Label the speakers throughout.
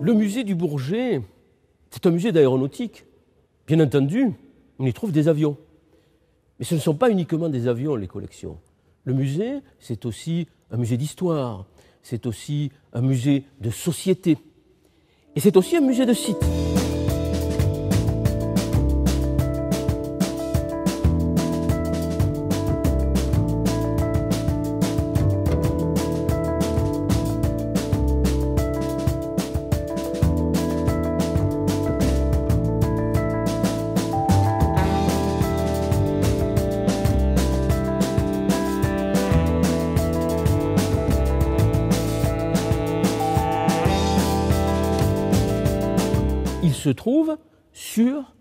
Speaker 1: Le musée du Bourget, c'est un musée d'aéronautique. Bien entendu, on y trouve des avions. Mais ce ne sont pas uniquement des avions, les collections. Le musée, c'est aussi un musée d'histoire, c'est aussi un musée de société, et c'est aussi un musée de site. Il se trouve sur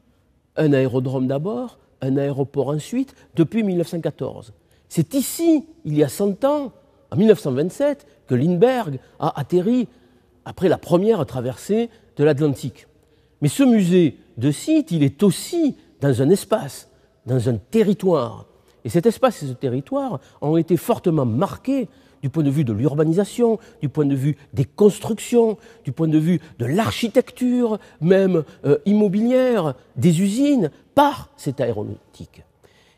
Speaker 1: un aérodrome d'abord, un aéroport ensuite, depuis 1914. C'est ici, il y a 100 ans, en 1927, que Lindbergh a atterri après la première traversée de l'Atlantique. Mais ce musée de site, il est aussi dans un espace, dans un territoire. Et cet espace et ce territoire ont été fortement marqués du point de vue de l'urbanisation, du point de vue des constructions, du point de vue de l'architecture, même immobilière, des usines, par cette aéronautique.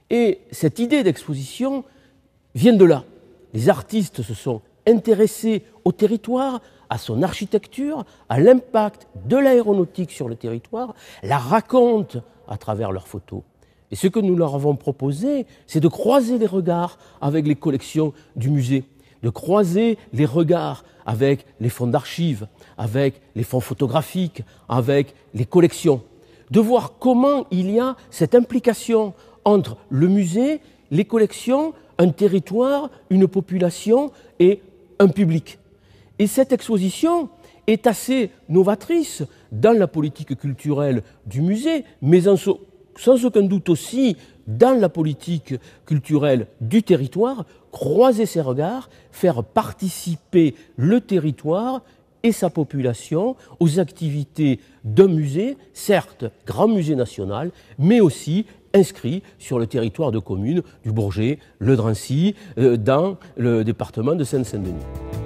Speaker 1: Et cette idée d'exposition vient de là. Les artistes se sont intéressés au territoire, à son architecture, à l'impact de l'aéronautique sur le territoire, la racontent à travers leurs photos. Et ce que nous leur avons proposé, c'est de croiser les regards avec les collections du musée, de croiser les regards avec les fonds d'archives, avec les fonds photographiques, avec les collections, de voir comment il y a cette implication entre le musée, les collections, un territoire, une population et un public. Et cette exposition est assez novatrice dans la politique culturelle du musée, mais sans aucun doute aussi dans la politique culturelle du territoire, croiser ses regards, faire participer le territoire et sa population aux activités d'un musée, certes grand musée national, mais aussi inscrit sur le territoire de commune du Bourget, le Drancy, dans le département de Seine-Saint-Denis.